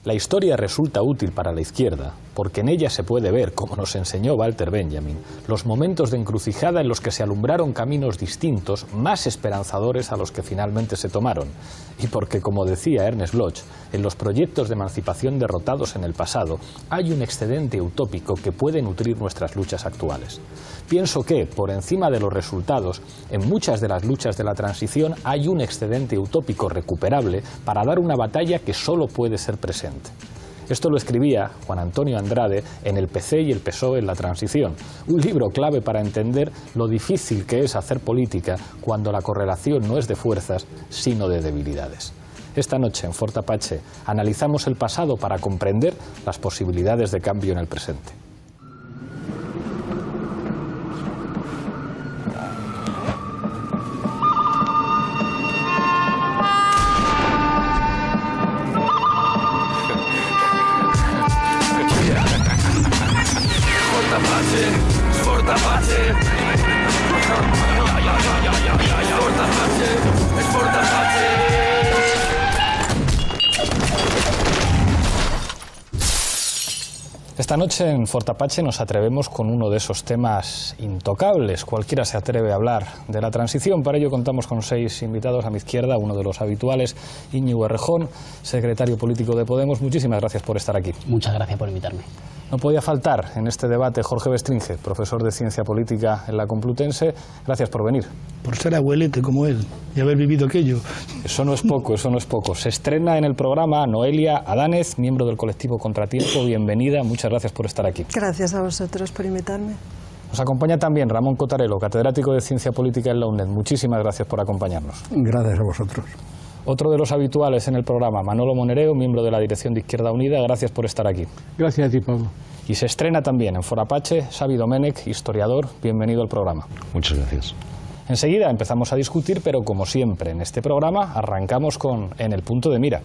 La historia resulta útil para la izquierda porque en ella se puede ver, como nos enseñó Walter Benjamin, los momentos de encrucijada en los que se alumbraron caminos distintos, más esperanzadores a los que finalmente se tomaron. Y porque, como decía Ernest Bloch, en los proyectos de emancipación derrotados en el pasado hay un excedente utópico que puede nutrir nuestras luchas actuales. Pienso que, por encima de los resultados, en muchas de las luchas de la transición hay un excedente utópico recuperable para dar una batalla que solo puede ser presente. Esto lo escribía Juan Antonio Andrade en El PC y el PSOE en la transición, un libro clave para entender lo difícil que es hacer política cuando la correlación no es de fuerzas, sino de debilidades. Esta noche en Fort Apache analizamos el pasado para comprender las posibilidades de cambio en el presente. Esta noche en Fort Apache nos atrevemos con uno de esos temas intocables. Cualquiera se atreve a hablar de la transición. Para ello contamos con 6 invitados a mi izquierda, uno de los habituales, Íñigo Errejón, secretario político de Podemos. Muchísimas gracias por estar aquí. Muchas gracias por invitarme. No podía faltar en este debate Jorge Bestringe, profesor de Ciencia Política en la Complutense. Gracias por venir. Por ser abuelete como él y haber vivido aquello. Eso no es poco, eso no es poco. Se estrena en el programa Noelia Adánez, miembro del colectivo Contratiempo. Bienvenida, muchas gracias por estar aquí. Gracias a vosotros por invitarme. Nos acompaña también Ramón Cotarelo, catedrático de Ciencia Política en la UNED. Muchísimas gracias por acompañarnos. Gracias a vosotros. Otro de los habituales en el programa, Manolo Monereo, miembro de la dirección de Izquierda Unida. Gracias por estar aquí. Gracias a ti, Pablo. Y se estrena también en Fort Apache Xavi Domènech, historiador. Bienvenido al programa. Muchas gracias. Enseguida empezamos a discutir, pero como siempre en este programa arrancamos con En el punto de mira.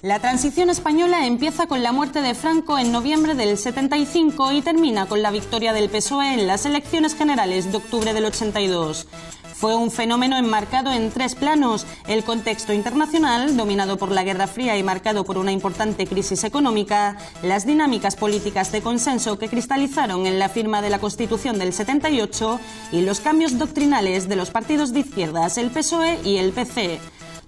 La transición española empieza con la muerte de Franco en noviembre del 75 y termina con la victoria del PSOE en las elecciones generales de octubre del 82. Fue un fenómeno enmarcado en 3 planos: el contexto internacional, dominado por la Guerra Fría y marcado por una importante crisis económica, las dinámicas políticas de consenso que cristalizaron en la firma de la Constitución del 78 y los cambios doctrinales de los partidos de izquierdas, el PSOE y el PC.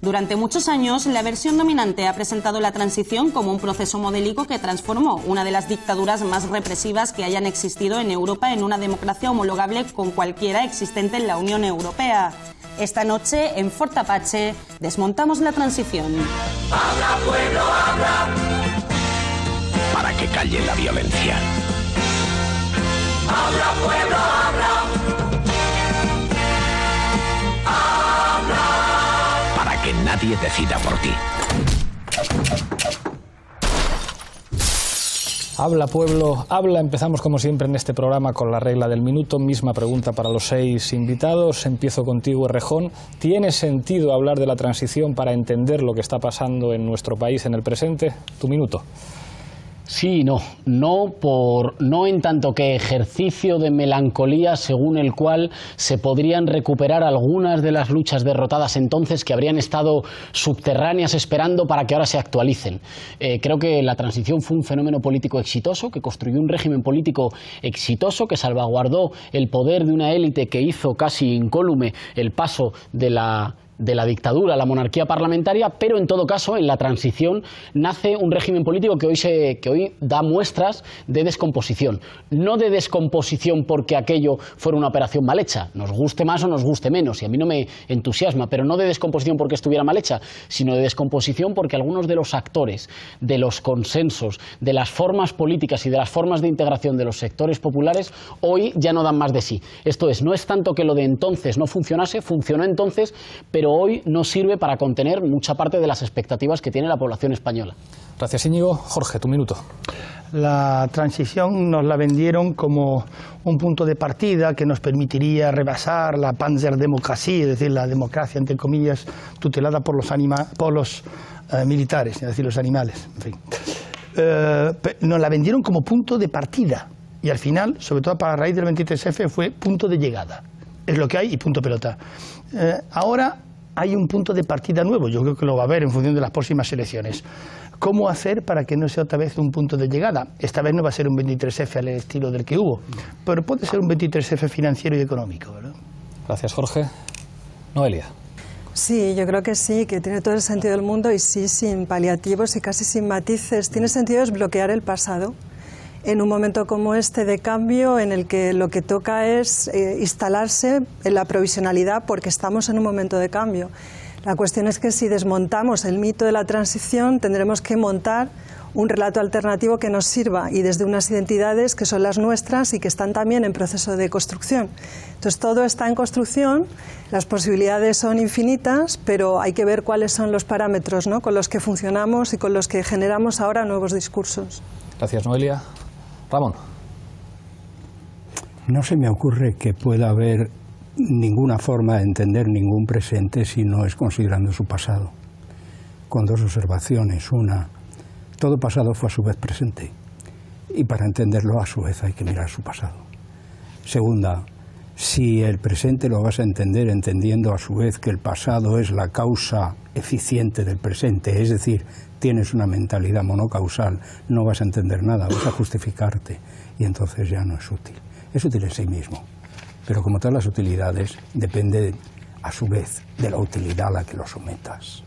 Durante muchos años, la versión dominante ha presentado la transición como un proceso modélico que transformó una de las dictaduras más represivas que hayan existido en Europa en una democracia homologable con cualquiera existente en la Unión Europea. Esta noche, en Fort Apache, desmontamos la transición. ¡Habla, pueblo, habla! Para que calle la violencia. ¡Habla, pueblo, habla! Que nadie decida por ti. Habla pueblo, habla. Empezamos como siempre en este programa con la regla del minuto. Misma pregunta para los 6 invitados. Empiezo contigo, Errejón. ¿Tiene sentido hablar de la transición para entender lo que está pasando en nuestro país en el presente? Tu minuto. Sí y no. No en tanto que ejercicio de melancolía según el cual se podrían recuperar algunas de las luchas derrotadas entonces que habrían estado subterráneas esperando para que ahora se actualicen. Creo que la transición fue un fenómeno político exitoso, que construyó un régimen político exitoso, que salvaguardó el poder de una élite que hizo casi incólume el paso de la dictadura a la monarquía parlamentaria, pero en todo caso en la transición nace un régimen político que hoy da muestras de descomposición. No de descomposición porque aquello fuera una operación mal hecha, nos guste más o nos guste menos, y a mí no me entusiasma, pero no de descomposición porque estuviera mal hecha, sino de descomposición porque algunos de los actores, de los consensos, de las formas políticas y de las formas de integración de los sectores populares, hoy ya no dan más de sí. Esto es, no es tanto que lo de entonces no funcionase, funcionó entonces, pero hoy no sirve para contener mucha parte de las expectativas que tiene la población española. Gracias, Íñigo. Jorge, tu minuto. La transición nos la vendieron como un punto de partida que nos permitiría rebasar la Panzerdemocracia, es decir, la democracia, entre comillas, tutelada por los militares, es decir, los animales. En fin. Nos la vendieron como punto de partida y al final, sobre todo para raíz del 23F, fue punto de llegada. Es lo que hay y punto pelota. Ahora hay un punto de partida nuevo, yo creo que lo va a haber en función de las próximas elecciones. ¿Cómo hacer para que no sea otra vez un punto de llegada? Esta vez no va a ser un 23F al estilo del que hubo, pero puede ser un 23F financiero y económico, ¿verdad? Gracias, Jorge. Noelia. Sí, yo creo que sí, que tiene todo el sentido del mundo y sí, sin paliativos y casi sin matices. Tiene sentido desbloquear el pasado en un momento como este de cambio en el que lo que toca es instalarse en la provisionalidad porque estamos en un momento de cambio. La cuestión es que si desmontamos el mito de la transición tendremos que montar un relato alternativo que nos sirva y desde unas identidades que son las nuestras y que están también en proceso de construcción. Entonces todo está en construcción, las posibilidades son infinitas, pero hay que ver cuáles son los parámetros, ¿no?, con los que funcionamos y con los que generamos ahora nuevos discursos. Gracias, Noelia. Ramón. No se me ocurre que pueda haber ninguna forma de entender ningún presente si no es considerando su pasado. Con dos observaciones. Una, todo pasado fue a su vez presente y para entenderlo a su vez hay que mirar su pasado. Segunda, si el presente lo vas a entender entendiendo a su vez que el pasado es la causa eficiente del presente, es decir, tienes una mentalidad monocausal, no vas a entender nada, vas a justificarte y entonces ya no es útil. Es útil en sí mismo, pero como todas las utilidades depende a su vez de la utilidad a la que lo sometas.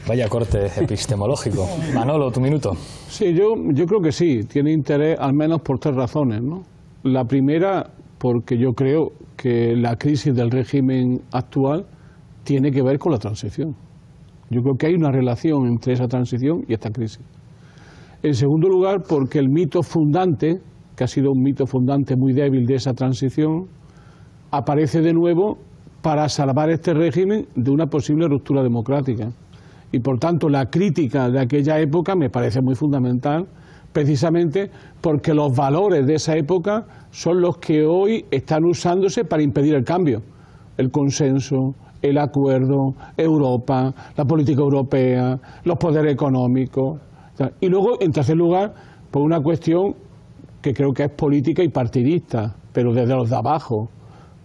Vaya corte epistemológico. Manolo, tu minuto. Sí, yo creo que sí, tiene interés al menos por tres razones, ¿no? La primera, porque yo creo que la crisis del régimen actual tiene que ver con la transición. Yo creo que hay una relación entre esa transición y esta crisis. En segundo lugar, porque el mito fundante, que ha sido un mito fundante muy débil de esa transición, aparece de nuevo para salvar este régimen de una posible ruptura democrática. Y por tanto la crítica de aquella época me parece muy fundamental, precisamente porque los valores de esa época son los que hoy están usándose para impedir el cambio. El consenso, el acuerdo, Europa, la política europea, los poderes económicos. Y luego, en tercer lugar, por una cuestión que creo que es política y partidista, pero desde los de abajo,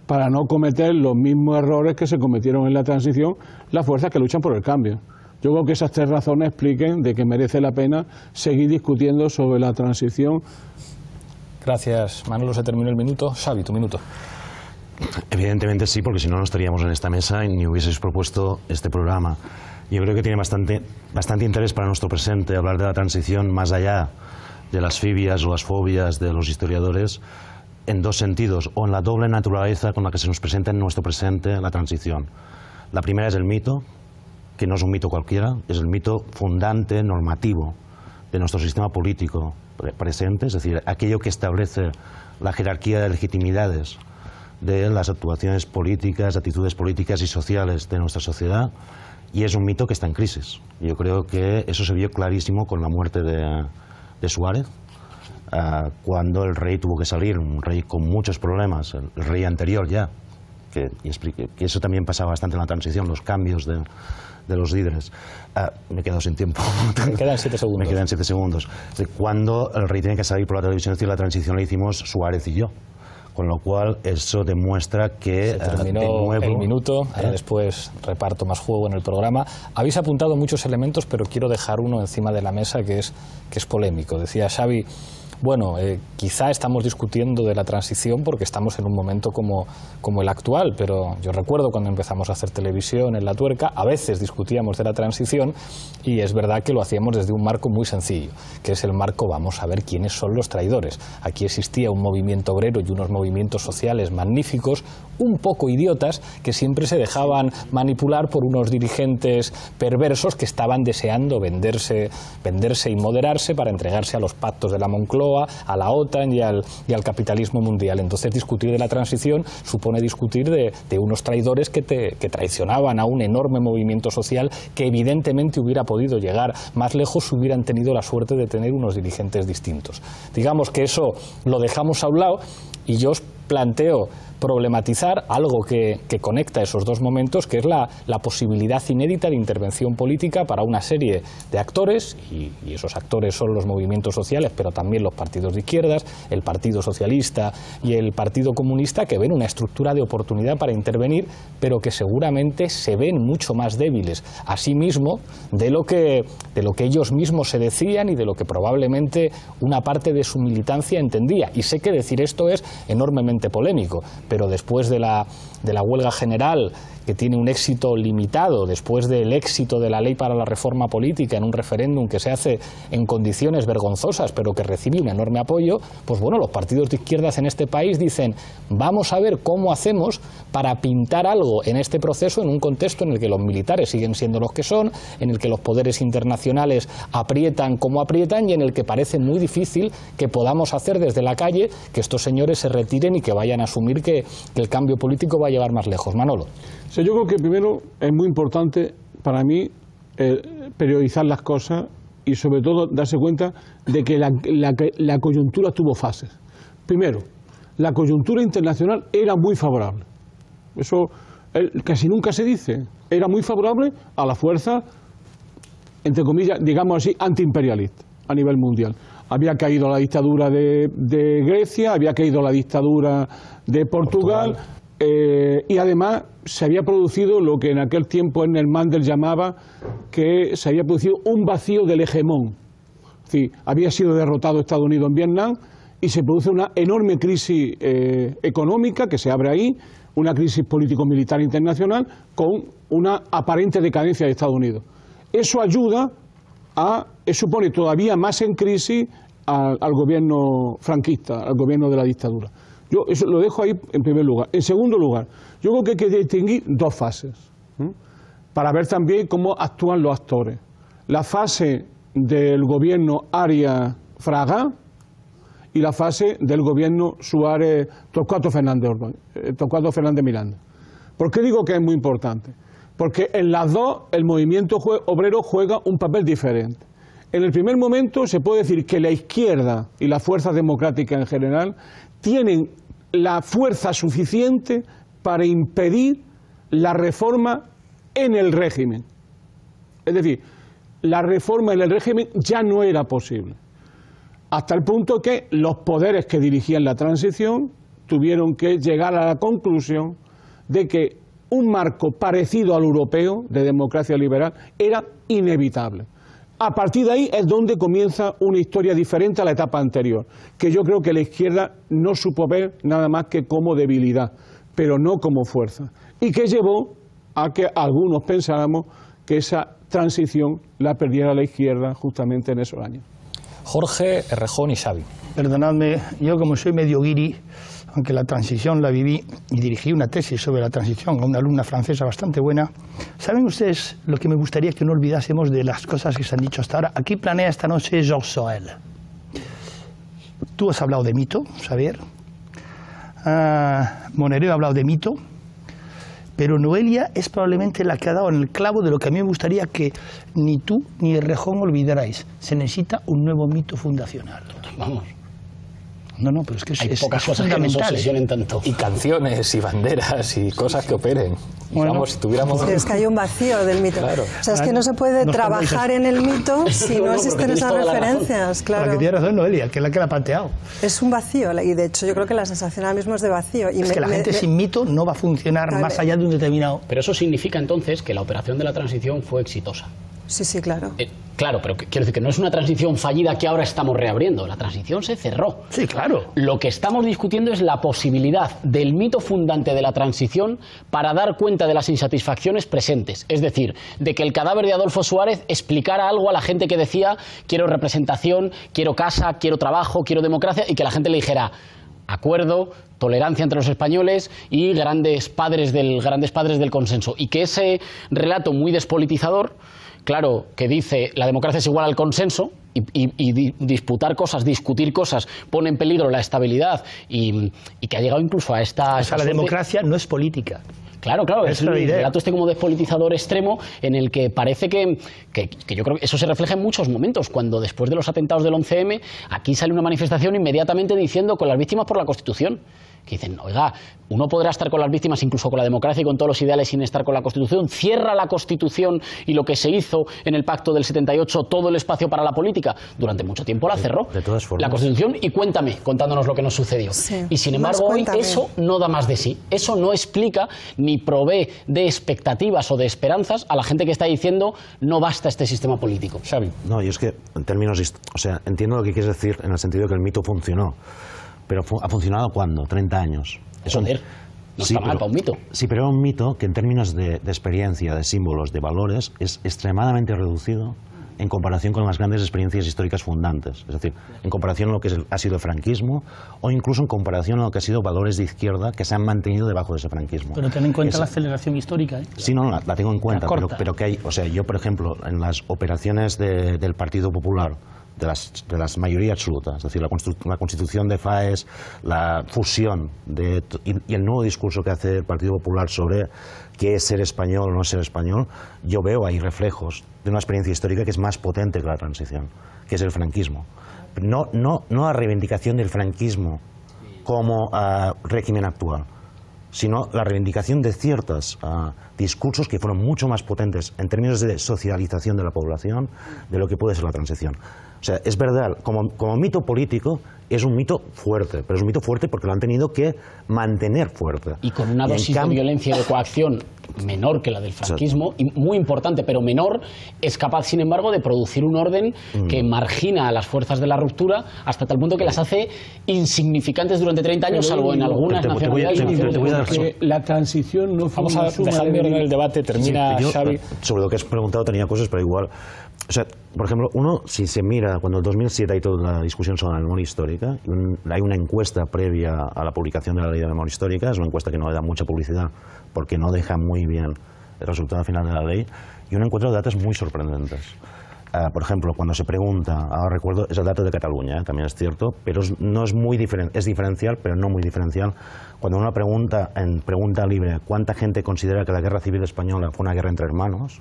para no cometer los mismos errores que se cometieron en la transición las fuerzas que luchan por el cambio. Yo creo que esas tres razones expliquen de que merece la pena seguir discutiendo sobre la transición. Gracias, Manolo. Se terminó el minuto. Xavi, tu minuto. Evidentemente sí, porque si no, no estaríamos en esta mesa y ni hubieseis propuesto este programa. Yo creo que tiene bastante interés para nuestro presente hablar de la transición más allá de las fibias o las fobias de los historiadores, en dos sentidos, o en la doble naturaleza con la que se nos presenta en nuestro presente la transición. La primera es el mito, que no es un mito cualquiera, es el mito fundante, normativo, de nuestro sistema político presente, es decir, aquello que establece la jerarquía de legitimidades de las actuaciones políticas, actitudes políticas y sociales de nuestra sociedad, y es un mito que está en crisis. Yo creo que eso se vio clarísimo con la muerte de Suárez, cuando el rey tuvo que salir, un rey con muchos problemas, el rey anterior ya, que eso también pasaba bastante en la transición, los cambios de los líderes. Me he quedado sin tiempo. Me quedan 7 segundos. Me quedan 7 segundos. Cuando el rey tiene que salir por la televisión, es decir, la transición la hicimos Suárez y yo. Con lo cual, eso demuestra que se terminó de nuevo, el minuto, ahora después reparto más juego en el programa. Habéis apuntado muchos elementos, pero quiero dejar uno encima de la mesa que es polémico. Decía Xavi, bueno, quizá estamos discutiendo de la transición porque estamos en un momento como el actual, pero yo recuerdo cuando empezamos a hacer televisión en La Tuerca, a veces discutíamos de la transición y es verdad que lo hacíamos desde un marco muy sencillo, que es el marco, vamos a ver quiénes son los traidores. Aquí existía un movimiento obrero y unos movimientos sociales magníficos, un poco idiotas, que siempre se dejaban manipular por unos dirigentes perversos que estaban deseando venderse y moderarse para entregarse a los pactos de la Moncloa, a la OTAN y al capitalismo mundial. Entonces discutir de la transición supone discutir de unos traidores que traicionaban a un enorme movimiento social que evidentemente hubiera podido llegar más lejos si hubieran tenido la suerte de tener unos dirigentes distintos. Digamos que eso lo dejamos a un lado y yo os planteo problematizar algo que conecta esos dos momentos, que es la posibilidad inédita de intervención política para una serie de actores, y esos actores son los movimientos sociales, pero también los partidos de izquierdas, el Partido Socialista y el Partido Comunista, que ven una estructura de oportunidad para intervenir, pero que seguramente se ven mucho más débiles a sí mismo de lo que ellos mismos se decían y de lo que probablemente una parte de su militancia entendía. Y sé que decir esto es enormemente polémico, pero después de la huelga general, que tiene un éxito limitado, después del éxito de la ley para la reforma política en un referéndum que se hace en condiciones vergonzosas, pero que recibe un enorme apoyo, pues bueno, los partidos de izquierdas en este país dicen, vamos a ver cómo hacemos para pintar algo en este proceso en un contexto en el que los militares siguen siendo los que son, en el que los poderes internacionales aprietan como aprietan y en el que parece muy difícil que podamos hacer desde la calle que estos señores se retiren y que vayan a asumir que el cambio político va a llevar más lejos. Manolo. O sea, yo creo que primero es muy importante para mí periodizar las cosas y sobre todo darse cuenta de que la coyuntura tuvo fases. Primero, la coyuntura internacional era muy favorable. Eso casi nunca se dice. Era muy favorable a la fuerza, entre comillas, digamos así, antiimperialista a nivel mundial. Había caído la dictadura de Grecia, había caído la dictadura de Portugal. Y además se había producido lo que en aquel tiempo Ernest Mandel llamaba que se había producido un vacío del hegemón. Es decir, había sido derrotado Estados Unidos en Vietnam y se produce una enorme crisis económica que se abre ahí, una crisis político-militar internacional con una aparente decadencia de Estados Unidos. Eso ayuda supone todavía más en crisis al gobierno franquista, al gobierno de la dictadura. Yo eso lo dejo ahí en primer lugar. En segundo lugar, yo creo que hay que distinguir dos fases para ver también cómo actúan los actores. La fase del gobierno Arias-Fraga y la fase del gobierno Suárez-Torcuato Fernández Miranda. ¿Por qué digo que es muy importante? Porque en las dos el movimiento obrero juega un papel diferente. En el primer momento se puede decir que la izquierda y las fuerzas democráticas en general tienen la fuerza suficiente para impedir la reforma en el régimen. Es decir, la reforma en el régimen ya no era posible, hasta el punto que los poderes que dirigían la transición tuvieron que llegar a la conclusión de que un marco parecido al europeo de democracia liberal era inevitable. A partir de ahí es donde comienza una historia diferente a la etapa anterior, que yo creo que la izquierda no supo ver nada más que como debilidad, pero no como fuerza, y que llevó a que algunos pensáramos que esa transición la perdiera la izquierda justamente en esos años. Jorge, Errejón y Xavi. Perdonadme, yo como soy medio guiri, aunque la transición la viví y dirigí una tesis sobre la transición a una alumna francesa bastante buena, ¿saben ustedes lo que me gustaría que no olvidásemos de las cosas que se han dicho hasta ahora? Aquí planea esta noche Georges Sorel. Tú has hablado de mito, Xavier. Monnereux ha hablado de mito. Pero Noelia es probablemente la que ha dado en el clavo de lo que a mí me gustaría que ni tú ni Errejón olvidarais. Se necesita un nuevo mito fundacional. Vamos. No, pero es que hay pocas cosas que nos obsesionen tanto. Y canciones y banderas y cosas que operen. Bueno, vamos, si tuviéramos... Sí, es que hay un vacío del mito. Claro. O sea, es que no se puede trabajar en el mito si no existen esas referencias. Claro. La que tiene razón Noelia, que es la que la ha planteado. Es un vacío, y de hecho yo creo que la sensación ahora mismo es de vacío. Y es que la gente sin mito no va a funcionar más allá de un determinado... Pero eso significa entonces que la operación de la transición fue exitosa. Sí, claro. Claro, pero quiero decir que no es una transición fallida que ahora estamos reabriendo. La transición se cerró. Sí, claro. Lo que estamos discutiendo es la posibilidad del mito fundante de la transición para dar cuenta de las insatisfacciones presentes. Es decir, de que el cadáver de Adolfo Suárez explicara algo a la gente que decía quiero representación, quiero casa, quiero trabajo, quiero democracia, y que la gente le dijera acuerdo, tolerancia entre los españoles y grandes padres del consenso. Y que ese relato muy despolitizador, claro, que dice la democracia es igual al consenso y disputar cosas, discutir cosas, pone en peligro la estabilidad y que ha llegado incluso a esta... O sea, la democracia no es política. Claro, es el relato como despolitizador extremo en el que parece que yo creo que eso se refleja en muchos momentos. Cuando después de los atentados del 11M, aquí sale una manifestación inmediatamente diciendo con las víctimas por la Constitución. que dicen, oiga, uno podrá estar con las víctimas, incluso con la democracia y con todos los ideales, sin estar con la Constitución. Cierra la Constitución y lo que se hizo en el Pacto del 78, todo el espacio para la política. Durante mucho tiempo la cerró, de todas formas, la Constitución, y contándonos lo que nos sucedió. Sí. Y sin embargo, hoy eso no da más de sí. Eso no explica ni provee de expectativas o de esperanzas a la gente que está diciendo no basta este sistema político. Xavi. No, yo es que en términos, o sea, entiendo lo que quieres decir en el sentido de que el mito funcionó, pero ¿ha funcionado cuándo? 30 años. Joder, no está mal para un mito. Sí, pero era un mito que en términos de experiencia, de símbolos, de valores, es extremadamente reducido en comparación con las grandes experiencias históricas fundantes. Es decir, en comparación a lo que ha sido el franquismo o incluso en comparación a lo que ha sido valores de izquierda que se han mantenido debajo de ese franquismo. Pero ten en cuenta la aceleración histórica, ¿eh? Sí, no, la tengo en cuenta, pero que hay, o sea, yo por ejemplo, en las operaciones del Partido Popular, de las mayorías absolutas, es decir, la constitución de FAES, la fusión y el nuevo discurso que hace el Partido Popular sobre qué es ser español o no ser español, yo veo ahí reflejos de una experiencia histórica que es más potente que la transición, que es el franquismo. No la reivindicación del franquismo como régimen actual, sino la reivindicación de ciertos discursos que fueron mucho más potentes en términos de socialización de la población de lo que puede ser la transición. O sea, es verdad, como mito político es un mito fuerte, pero es un mito fuerte porque lo han tenido que mantener fuerte. Y con una dosis de violencia y de coacción menor que la del franquismo, y muy importante, pero menor, es capaz, sin embargo, de producir un orden que margina a las fuerzas de la ruptura hasta tal punto que las hace insignificantes durante 30 años, salvo en algunas nacionalidades. La transición no fue. Vamos a dejar de el debate, termina Xavi. Sobre lo que has preguntado tenía cosas, pero igual. O sea, por ejemplo, uno, si se mira, cuando en 2007 hay toda la discusión sobre la memoria histórica, hay una encuesta previa a la publicación de la ley de memoria histórica, es una encuesta que no le da mucha publicidad porque no deja muy bien el resultado final de la ley, y uno encuentra datos muy sorprendentes. Por ejemplo, cuando se pregunta, ahora recuerdo, es el dato de Cataluña, también es cierto, pero no es muy es diferencial, pero no muy diferencial. Cuando uno pregunta en pregunta libre cuánta gente considera que la guerra civil española fue una guerra entre hermanos,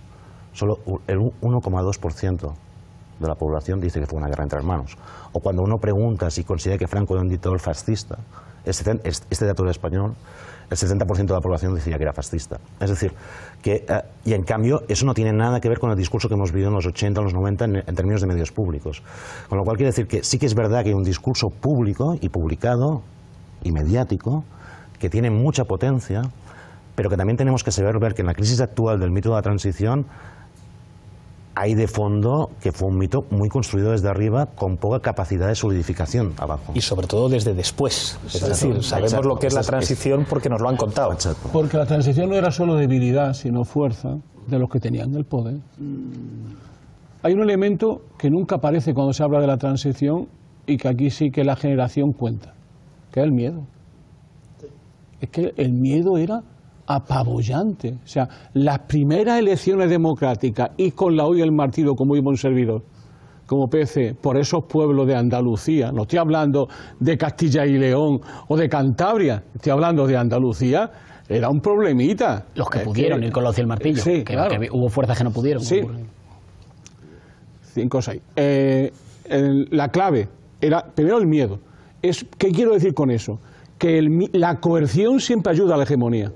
solo el 1,2% de la población dice que fue una guerra entre hermanos. O cuando uno pregunta si considera que Franco era un dictador fascista, este dato era español, el 70% de la población decía que era fascista. Es decir, y en cambio eso no tiene nada que ver con el discurso que hemos vivido en los 80, en los 90 en términos de medios públicos. Con lo cual quiere decir que sí que es verdad que hay un discurso público y publicado y mediático que tiene mucha potencia, pero que también tenemos que saber ver que en la crisis actual del mito de la transición hay de fondo que fue un mito muy construido desde arriba con poca capacidad de solidificación abajo. Y sobre todo desde después. Es decir, sabemos lo que es la transición porque nos lo han contado. Porque la transición no era solo debilidad, sino fuerza de los que tenían el poder. Hay un elemento que nunca aparece cuando se habla de la transición y que aquí sí que la generación cuenta, que es el miedo. Es que el miedo era apabullante. O sea, las primeras elecciones democráticas y con la hoy el martirio como iba un servidor, como PC, por esos pueblos de Andalucía, no estoy hablando de Castilla y León o de Cantabria, estoy hablando de Andalucía, era un problemita. Los que pudieron ir con los y el martillo, sí, que, claro. que hubo fuerzas que no pudieron. Sí. 5 o 6. La clave era, primero, el miedo. ¿Qué quiero decir con eso? Que la coerción siempre ayuda a la hegemonía.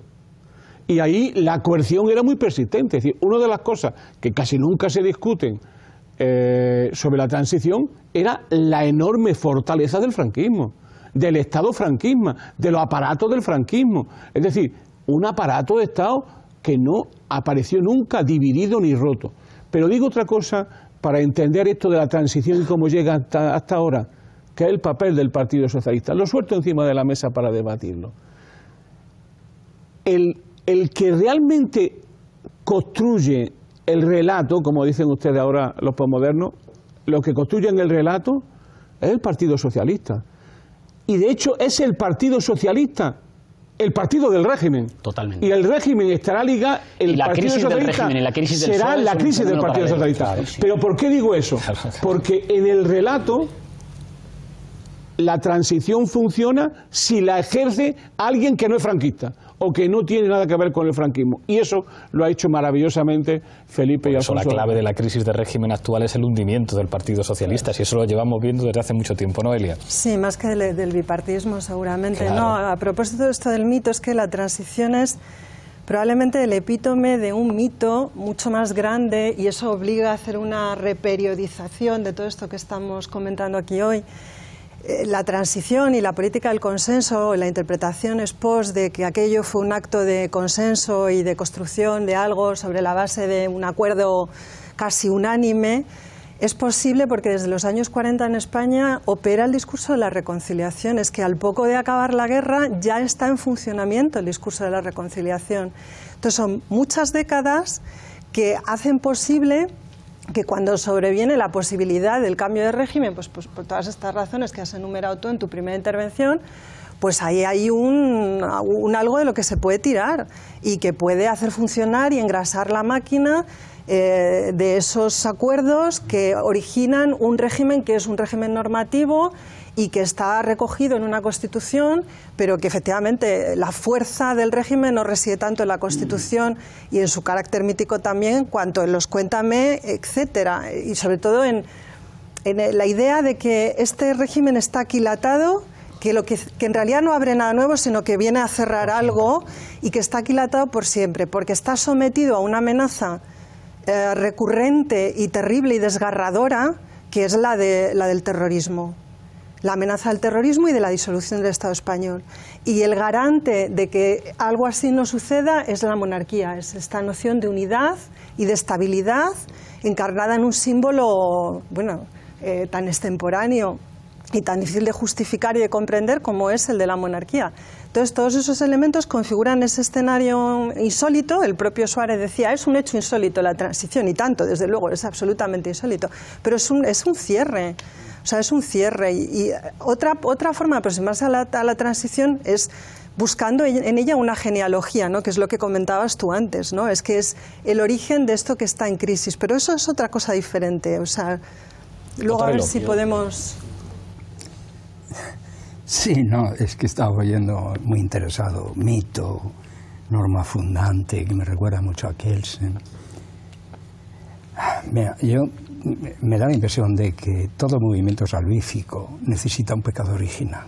Y ahí la coerción era muy persistente. Es decir, una de las cosas que casi nunca se discuten sobre la transición era la enorme fortaleza del franquismo, del Estado franquismo, de los aparatos del franquismo. Es decir, un aparato de Estado que no apareció nunca dividido ni roto. Pero digo otra cosa para entender esto de la transición y cómo llega hasta ahora, que es el papel del Partido Socialista. Lo suelto encima de la mesa para debatirlo. El que realmente construye el relato, como dicen ustedes ahora los posmodernos, lo que construyen el relato es el Partido Socialista. Y de hecho es el Partido Socialista, el partido del régimen. Totalmente. Y el régimen estará ligado, el la Partido crisis Socialista del régimen y la crisis del será PSOE la crisis del Partido Socialista. Claro, sí. Pero ¿por qué digo eso? Porque en el relato la transición funciona si la ejerce alguien que no es franquista o que no tiene nada que ver con el franquismo. Y eso lo ha hecho maravillosamente Felipe y Alfonso. La clave de la crisis del régimen actual es el hundimiento del Partido Socialista, si eso lo llevamos viendo desde hace mucho tiempo, ¿no, Elia? Sí, más que del bipartidismo seguramente. Claro. No, a propósito de esto del mito, es que la transición es probablemente el epítome de un mito mucho más grande, y eso obliga a hacer una reperiodización de todo esto que estamos comentando aquí hoy. La transición y la política del consenso, la interpretación ex post de que aquello fue un acto de consenso y de construcción de algo sobre la base de un acuerdo casi unánime, es posible porque desde los años 40 en España opera el discurso de la reconciliación. Es que al poco de acabar la guerra ya está en funcionamiento el discurso de la reconciliación. Entonces son muchas décadas que hacen posible que cuando sobreviene la posibilidad del cambio de régimen, pues por todas estas razones que has enumerado tú en tu primera intervención, pues ahí hay un algo de lo que se puede tirar y que puede hacer funcionar y engrasar la máquina de esos acuerdos que originan un régimen que es un régimen normativo y que está recogido en una Constitución, pero que efectivamente la fuerza del régimen no reside tanto en la Constitución y en su carácter mítico también, cuanto en los cuéntame, etcétera, y sobre todo en la idea de que este régimen está aquilatado, que en realidad no abre nada nuevo, sino que viene a cerrar algo, y que está aquilatado por siempre, porque está sometido a una amenaza recurrente y terrible y desgarradora, que es la del terrorismo. La amenaza del terrorismo y de la disolución del Estado español. Y el garante de que algo así no suceda es la monarquía, es esta noción de unidad y de estabilidad encarnada en un símbolo, bueno, tan extemporáneo y tan difícil de justificar y de comprender como es el de la monarquía. Entonces, todos esos elementos configuran ese escenario insólito. El propio Suárez decía, es un hecho insólito la transición, y tanto, desde luego, es absolutamente insólito, pero es un cierre. O sea, es un cierre. Y otra forma de aproximarse a la transición es buscando en ella una genealogía, ¿no? Que es lo que comentabas tú antes, ¿no? Es que es el origen de esto que está en crisis. Pero eso es otra cosa diferente. O sea, luego a ver si podemos... Sí, no, es que estaba oyendo muy interesado, mito, norma fundante, que me recuerda mucho a Kelsen. Mira, me da la impresión de que todo movimiento salvífico necesita un pecado original.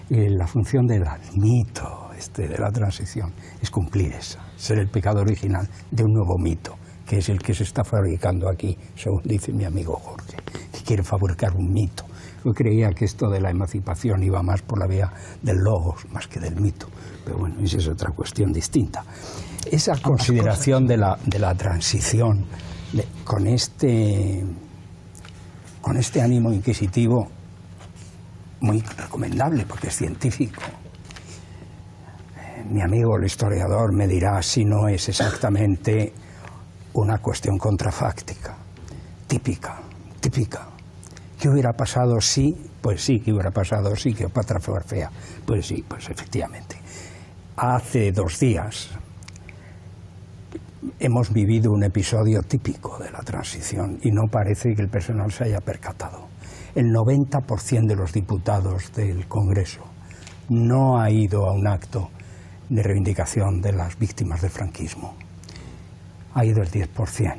Y la función del mito, de la transición, es cumplir esa, ser el pecado original de un nuevo mito, que es el que se está fabricando aquí, según dice mi amigo Jorge, que quiere fabricar un mito. Yo creía que esto de la emancipación iba más por la vía del logos, más que del mito. Pero bueno, esa es otra cuestión distinta. Esa consideración de la transición, con este ánimo inquisitivo, muy recomendable porque es científico. Mi amigo el historiador me dirá si no es exactamente una cuestión contrafáctica, típica. ¿Qué hubiera pasado si? Pues sí, ¿qué hubiera pasado si Cleopatra fue fea? Pues sí, pues efectivamente. Hace 2 días hemos vivido un episodio típico de la transición y no parece que el personal se haya percatado. El 90% de los diputados del Congreso no ha ido a un acto de reivindicación de las víctimas del franquismo. Ha ido el 10%.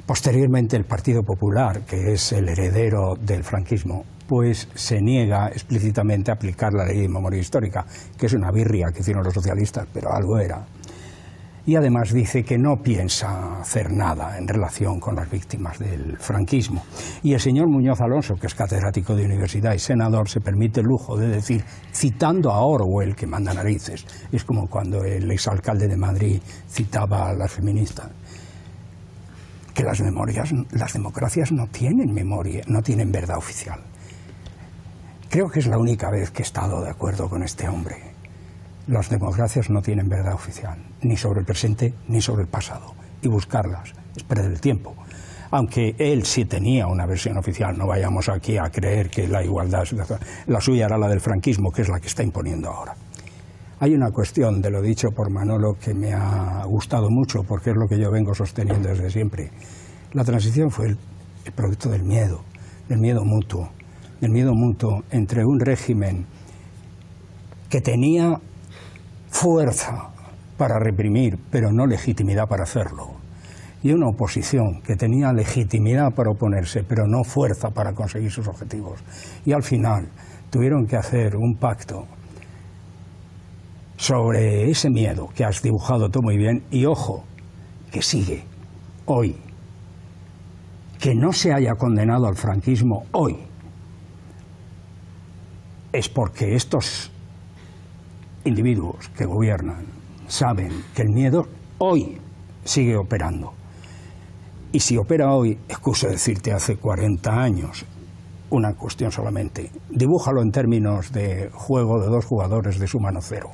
Posteriormente el Partido Popular, que es el heredero del franquismo, pues se niega explícitamente a aplicar la ley de memoria histórica, que es una birria que hicieron los socialistas, pero algo era. Y además dice que no piensa hacer nada en relación con las víctimas del franquismo. Y el señor Muñoz Alonso, que es catedrático de universidad y senador, se permite el lujo de decir, citando a Orwell, que manda narices, es como cuando el exalcalde de Madrid citaba a las feministas, que las democracias no tienen memoria, no tienen verdad oficial. Creo que es la única vez que he estado de acuerdo con este hombre. Las democracias no tienen verdad oficial, ni sobre el presente ni sobre el pasado, y buscarlas es perder el tiempo. Aunque él sí tenía una versión oficial, no vayamos aquí a creer que la igualdad, la suya era la del franquismo, que es la que está imponiendo ahora. Hay una cuestión de lo dicho por Manolo que me ha gustado mucho, porque es lo que yo vengo sosteniendo desde siempre. La transición fue el producto del miedo mutuo entre un régimen que tenía fuerza para reprimir, pero no legitimidad para hacerlo, y una oposición que tenía legitimidad para oponerse, pero no fuerza para conseguir sus objetivos, y al final tuvieron que hacer un pacto sobre ese miedo que has dibujado tú muy bien, y ojo, que sigue hoy. Que no se haya condenado al franquismo hoy es porque estos individuos que gobiernan saben que el miedo hoy sigue operando. Y si opera hoy, excuso decirte hace 40 años, una cuestión solamente, dibújalo en términos de juego de dos jugadores de suma no cero.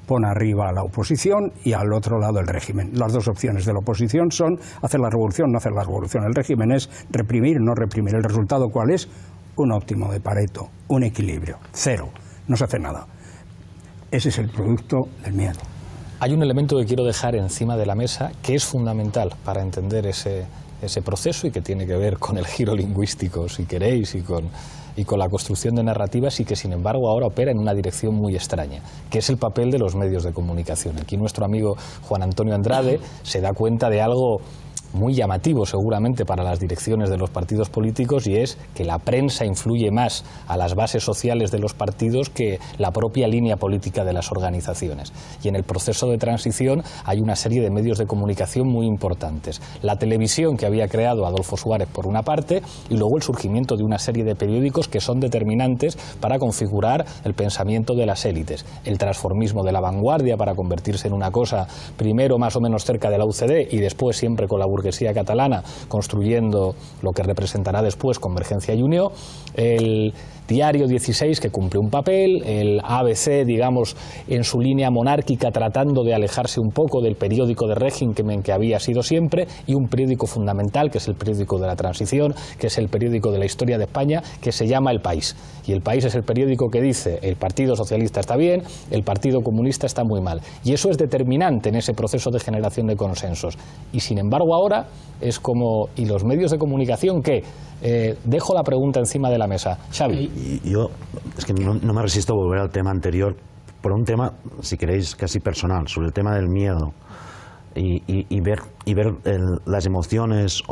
Pon arriba a la oposición y al otro lado el régimen. Las dos opciones de la oposición son hacer la revolución, no hacer la revolución. El régimen es reprimir, no reprimir. ¿El resultado cuál es? Un óptimo de Pareto, un equilibrio, cero. No se hace nada. Ese es el producto del miedo. Hay un elemento que quiero dejar encima de la mesa que es fundamental para entender ese proceso y que tiene que ver con el giro lingüístico, si queréis, y con la construcción de narrativas, y que sin embargo ahora opera en una dirección muy extraña, que es el papel de los medios de comunicación. Aquí nuestro amigo Juan Antonio Andrade se da cuenta de algo muy llamativo seguramente para las direcciones de los partidos políticos, y es que la prensa influye más a las bases sociales de los partidos que la propia línea política de las organizaciones. Y en el proceso de transición hay una serie de medios de comunicación muy importantes. La televisión que había creado Adolfo Suárez por una parte, y luego el surgimiento de una serie de periódicos que son determinantes para configurar el pensamiento de las élites. El transformismo de La Vanguardia para convertirse en una cosa primero más o menos cerca de la UCD y después siempre con la burguesía catalana, construyendo lo que representará después Convergencia y Unió, el Diario 16, que cumple un papel, el ABC, digamos, en su línea monárquica, tratando de alejarse un poco del periódico de régimen que había sido siempre, y un periódico fundamental, que es el periódico de la transición, que es el periódico de la historia de España, que se llama El País. Y El País es el periódico que dice: el Partido Socialista está bien, el Partido Comunista está muy mal. Y eso es determinante en ese proceso de generación de consensos. Y sin embargo ahora es como... ¿Y los medios de comunicación qué? Dejo la pregunta encima de la mesa. Xavi. Yo es que no me resisto a volver al tema anterior, por un tema, si queréis, casi personal, sobre el tema del miedo y ver las emociones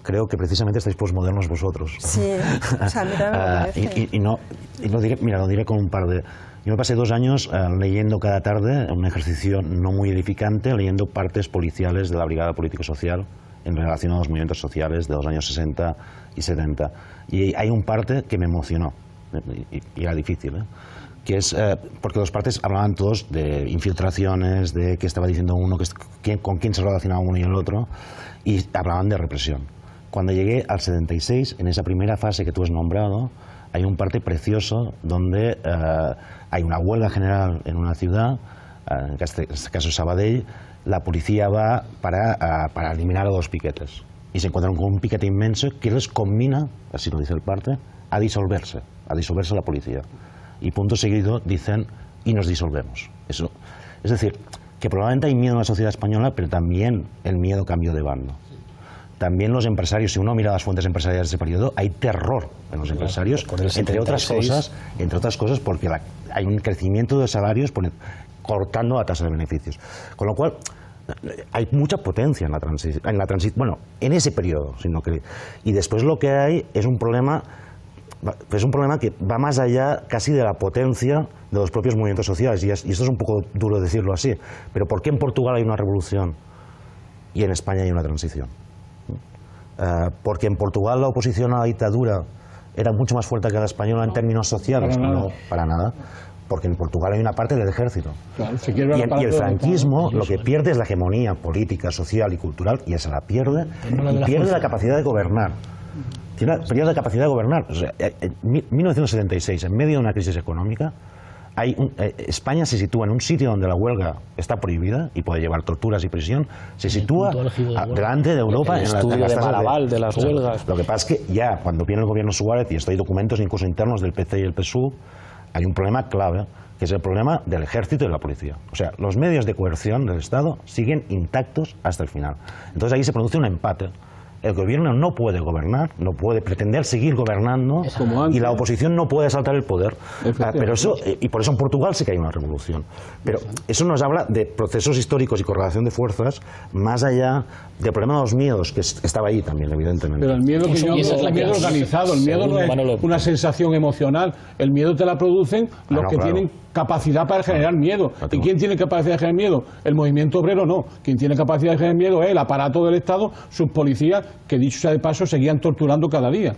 creo que precisamente estáis posmodernos vosotros. Sí, o sea, mira, me parece. Lo diré con un par de... Yo me pasé 2 años leyendo cada tarde, un ejercicio no muy edificante, leyendo partes policiales de la Brigada Político-Social en relación a los movimientos sociales de los años 60 y 70. Y hay un parte que me emocionó, y era difícil, que es porque los partes hablaban todos de infiltraciones, de qué estaba diciendo uno, con quién se relacionaba uno y el otro, y hablaban de represión. Cuando llegué al 76, en esa primera fase que tú has nombrado, hay un parte precioso donde hay una huelga general en una ciudad, en este caso Sabadell. La policía va para eliminar a los piquetes y se encuentran con un piquete inmenso que les combina, así lo dice el parte, a disolverse la policía. Y punto seguido dicen: y nos disolvemos. Eso, es decir, que probablemente hay miedo en la sociedad española, pero también el miedo cambió de bando. También los empresarios, si uno mira las fuentes empresariales de ese periodo, hay terror en los empresarios, entre otras cosas porque hay un crecimiento de salarios cortando la tasa de beneficios. Con lo cual, hay mucha potencia en la transición, bueno, en ese periodo. Y después lo que hay es un problema que va más allá casi de la potencia de los propios movimientos sociales. Y esto es un poco duro decirlo así, pero ¿por qué en Portugal hay una revolución y en España hay una transición? Porque en Portugal la oposición a la dictadura era mucho más fuerte que la española en términos sociales. No, para nada. Porque en Portugal hay una parte del ejército. Claro, y el franquismo lo que pierde es la hegemonía política, social y cultural, y esa la pierde, y pierde la capacidad de gobernar. Pierde la capacidad de gobernar. O sea, en 1976, en medio de una crisis económica, España se sitúa en un sitio donde la huelga está prohibida y puede llevar torturas y prisión. Se sitúa delante de Europa. El estudio de Malaval de las huelgas. Lo que pasa es que ya cuando viene el gobierno Suárez, y esto hay documentos incluso internos del PC y el PSUV, hay un problema clave, que es el problema del ejército y de la policía. O sea, los medios de coerción del Estado siguen intactos hasta el final. Entonces ahí se produce un empate el gobierno no puede gobernar, no puede pretender seguir gobernando y la oposición no puede asaltar el poder. Pero eso, y por eso en Portugal sí que hay una revolución. Pero eso nos habla de procesos históricos y correlación de fuerzas más allá del problema de los miedos, que estaba ahí también, evidentemente. Pero el miedo que yo es el miedo organizado, el miedo no es una sensación emocional, el miedo te la producen los que tienen capacidad para generar miedo. ¿Y quién tiene capacidad de generar miedo? El movimiento obrero no. Quien tiene capacidad de generar miedo es el aparato del Estado, sus policías, que dicho sea de paso, seguían torturando cada día.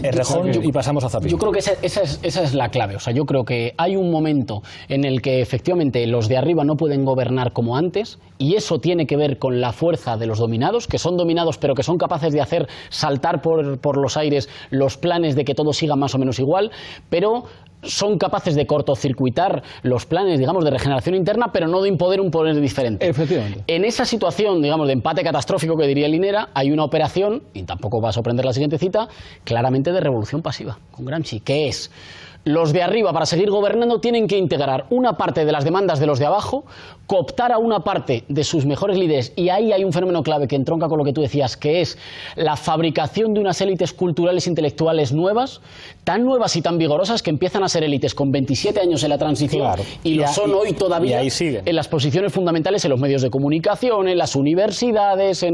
Errejón, y pasamos a Zapin. Yo creo que esa es la clave. O sea, yo creo que hay un momento en el que efectivamente los de arriba no pueden gobernar como antes, y eso tiene que ver con la fuerza de los dominados, que son dominados pero que son capaces de hacer saltar por los aires los planes de que todo siga más o menos igual, pero son capaces de cortocircuitar los planes, digamos, de regeneración interna, pero no de imponer un poder diferente. Efectivamente. En esa situación, digamos, de empate catastrófico que diría Linera, hay una operación, y tampoco va a sorprender la siguiente cita, claramente de revolución pasiva, con Gramsci, que es: los de arriba, para seguir gobernando, tienen que integrar una parte de las demandas de los de abajo, cooptar a una parte de sus mejores líderes, y ahí hay un fenómeno clave que entronca con lo que tú decías, que es la fabricación de unas élites culturales e intelectuales nuevas, tan nuevas y tan vigorosas que empiezan a ser élites con 27 años en la transición, y lo son hoy todavía en las posiciones fundamentales en los medios de comunicación, en las universidades,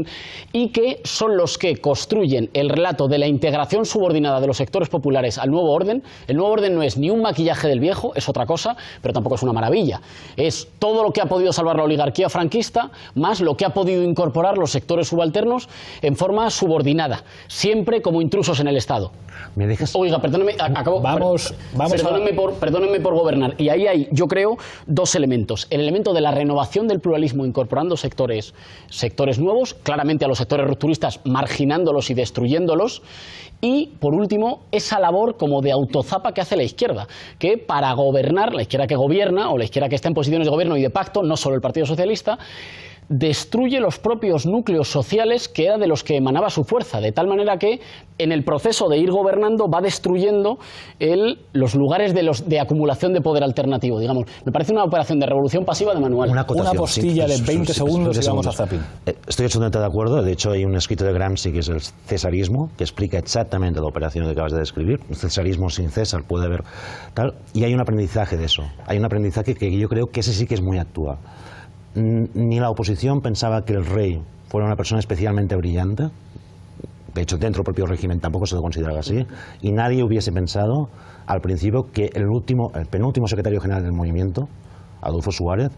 y que son los que construyen el relato de la integración subordinada de los sectores populares al nuevo orden. El nuevo orden no es ni un maquillaje del viejo, es otra cosa, pero tampoco es una maravilla. Es todo lo que ha podido salvar la oligarquía franquista, más lo que ha podido incorporar los sectores subalternos en forma subordinada, siempre como intrusos en el Estado. ¿Me dejas? Oiga, perdóneme, acabo. Perdónenme por gobernar. Y ahí hay, yo creo, dos elementos. El elemento de la renovación del pluralismo, incorporando sectores nuevos, claramente a los sectores rupturistas, marginándolos y destruyéndolos. Y, por último, esa labor como de autozapa que hace la izquierda, que para gobernar, la izquierda que gobierna, o la izquierda que está en posiciones de gobierno y de pacto, no solo el Partido Socialista, destruye los propios núcleos sociales que era de los que emanaba su fuerza, de tal manera que en el proceso de ir gobernando va destruyendo los lugares de acumulación de poder alternativo, digamos. Me parece una operación de revolución pasiva de manual. Una postilla de 20 segundos y vamos a Zapin. Estoy absolutamente de acuerdo. De hecho, hay un escrito de Gramsci que es el cesarismo, que explica exactamente la operación que acabas de describir. Un cesarismo sin César puede haber tal. Y hay un aprendizaje de eso. Hay un aprendizaje que yo creo que ese sí que es muy actual. Ni la oposición pensaba que el rey fuera una persona especialmente brillante. De hecho, dentro del propio régimen tampoco se lo consideraba así. Y nadie hubiese pensado al principio que el penúltimo secretario general del movimiento, Adolfo Suárez,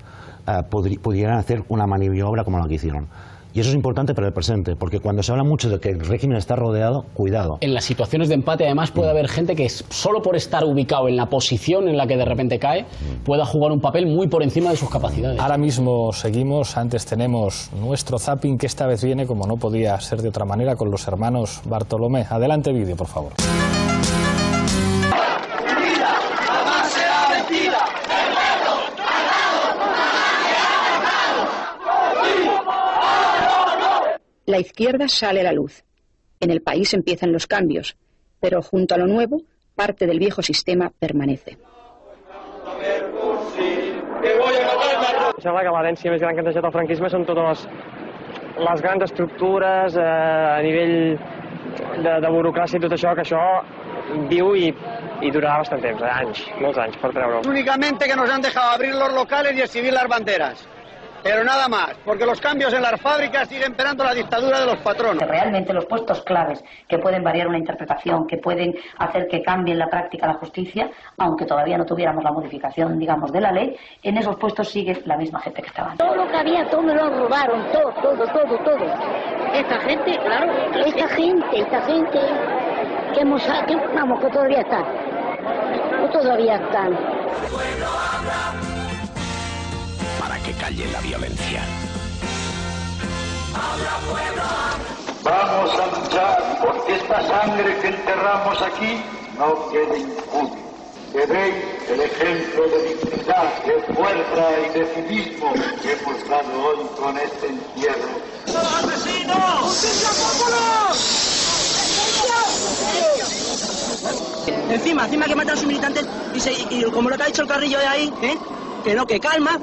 pudieran hacer una maniobra como la que hicieron. Y eso es importante para el presente, porque cuando se habla mucho de que el régimen está rodeado, cuidado. En las situaciones de empate, además, puede haber gente que solo por estar ubicado en la posición en la que de repente cae, pueda jugar un papel muy por encima de sus capacidades. Ahora mismo seguimos, antes tenemos nuestro zapping, que esta vez viene, como no podía ser de otra manera, con los hermanos Bartolomé. Adelante vídeo, por favor. La izquierda sale a la luz. En el país empiezan los cambios, pero junto a lo nuevo, parte del viejo sistema permanece. Sembla que l'herència més gran que ens ha deixat el franquisme són totes les grans estructures a nivell de burocràcia i tot això, que això viu i durarà bastant temps, anys, molts anys, per treure-ho. Únicamente que nos han dejado abrir los locales y exhibir las banderas. Pero nada más, porque los cambios en las fábricas siguen imperando la dictadura de los patronos. Realmente los puestos claves que pueden variar una interpretación, que pueden hacer que cambie en la práctica la justicia, aunque todavía no tuviéramos la modificación, digamos, de la ley, en esos puestos sigue la misma gente que estaba. Todo lo que había, todo me lo robaron, todo. Esta gente, claro, esta gente que todavía está. Todavía están. Para que calle la violencia. Vamos a luchar porque esta sangre que enterramos aquí no quede impune. Que veis el ejemplo de dignidad, de fuerza y de civismo que hemos dado hoy con este entierro. ¡Asesinos! ¡Justicia Encima que matan a sus militantes y como lo que ha dicho el Carrillo de ahí, que calma,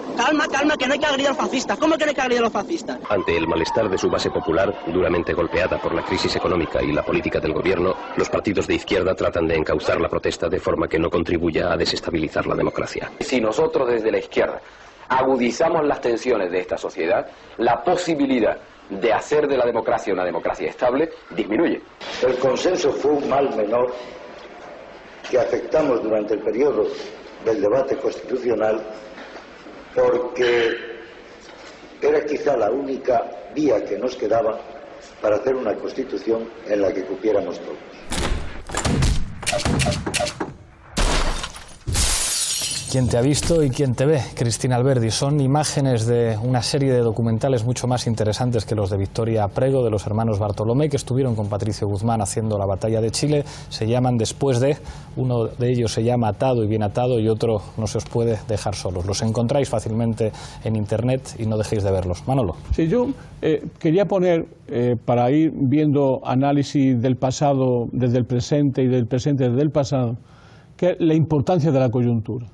que no hay que agredir a los fascistas. ¿Cómo que no hay que agredir a los fascistas? Ante el malestar de su base popular, duramente golpeada por la crisis económica y la política del gobierno, los partidos de izquierda tratan de encauzar la protesta de forma que no contribuya a desestabilizar la democracia. Si nosotros desde la izquierda agudizamos las tensiones de esta sociedad, la posibilidad de hacer de la democracia una democracia estable disminuye. El consenso fue un mal menor que afectamos durante el periodo del debate constitucional porque era quizá la única vía que nos quedaba para hacer una constitución en la que cupiéramos todos. ¿Quién te ha visto y quién te ve? Cristina Alberdi. Son imágenes de una serie de documentales mucho más interesantes que los de Victoria Prego, de los hermanos Bartolomé, que estuvieron con Patricio Guzmán haciendo la batalla de Chile. Se llaman Después de, uno de ellos se llama Atado y bien atado y otro No se os puede dejar solos. Los encontráis fácilmente en internet y no dejéis de verlos. Manolo. Sí, yo quería poner, para ir viendo análisis del pasado desde el presente y del presente desde el pasado, que es la importancia de la coyuntura.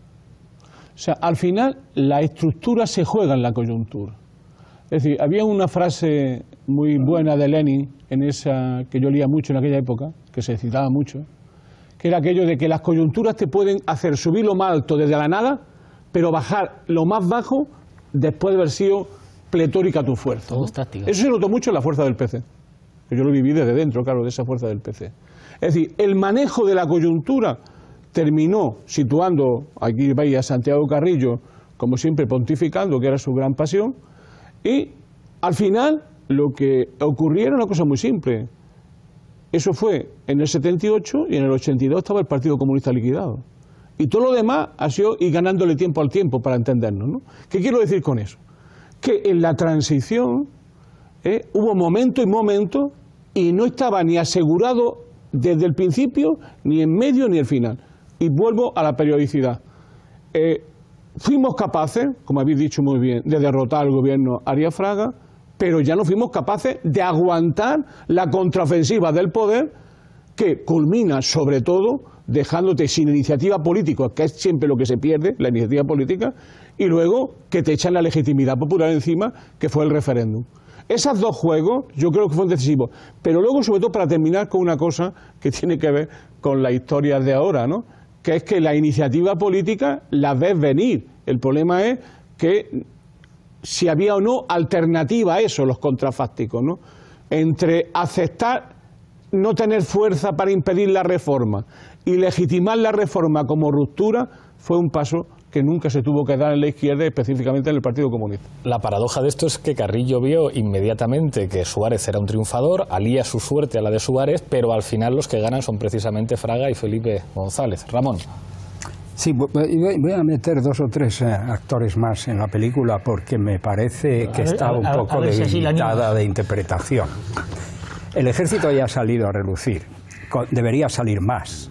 O sea, al final la estructura se juega en la coyuntura. Es decir, había una frase muy buena de Lenin, que yo leía mucho en aquella época, que se citaba mucho, que era aquello de que las coyunturas te pueden hacer subir lo más alto desde la nada, pero bajar lo más bajo después de haber sido pletórica tu fuerza, ¿no? Eso se notó mucho en la fuerza del PC. Yo lo viví desde dentro, claro, de esa fuerza del PC. Es decir, el manejo de la coyuntura terminó situando, aquí veis a Santiago Carrillo, como siempre pontificando, que era su gran pasión, y al final lo que ocurrió era una cosa muy simple. Eso fue en el 78 y en el 82 estaba el Partido Comunista liquidado. Y todo lo demás ha sido ir ganándole tiempo al tiempo para entendernos, ¿no? ¿Qué quiero decir con eso? Que en la transición hubo momento y momento y no estaba ni asegurado desde el principio, ni en medio, ni al final. Y vuelvo a la periodicidad. Fuimos capaces, como habéis dicho muy bien, de derrotar al gobierno Arias Fraga, pero ya no fuimos capaces de aguantar la contraofensiva del poder que culmina, sobre todo, dejándote sin iniciativa política, que es siempre lo que se pierde, la iniciativa política, y luego que te echan la legitimidad popular encima, que fue el referéndum. Esos dos juegos yo creo que fueron decisivos, pero luego sobre todo para terminar con una cosa que tiene que ver con la historia de ahora, ¿no? Que es que la iniciativa política la ves venir. El problema es que si había o no alternativa a eso, los contrafácticos, ¿no? Entre aceptar no tener fuerza para impedir la reforma y legitimar la reforma como ruptura, fue un paso que nunca se tuvo que dar en la izquierda, específicamente en el Partido Comunista. La paradoja de esto es que Carrillo vio inmediatamente que Suárez era un triunfador, alía su suerte a la de Suárez, pero al final los que ganan son precisamente Fraga y Felipe González. Ramón. Sí, voy a meter 2 o 3 actores más en la película porque me parece que está un poco debilitada de interpretación. El ejército ya ha salido a relucir. Debería salir más.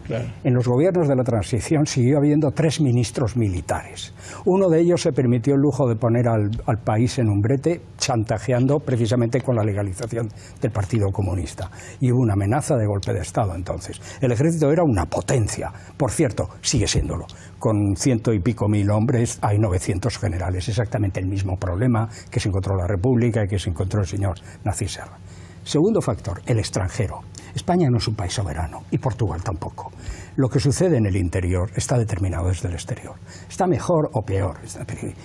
Claro. En los gobiernos de la transición siguió habiendo 3 ministros militares. Uno de ellos se permitió el lujo de poner al país en un brete, chantajeando precisamente con la legalización del Partido Comunista. Y hubo una amenaza de golpe de Estado entonces. El ejército era una potencia. Por cierto, sigue siéndolo. Con 100 y pico mil hombres hay 900 generales. Exactamente el mismo problema que se encontró la República y que se encontró el señor Narcís Serra. Segundo factor, el extranjero. España no es un país soberano y Portugal tampoco. Lo que sucede en el interior está determinado desde el exterior. Está mejor o peor.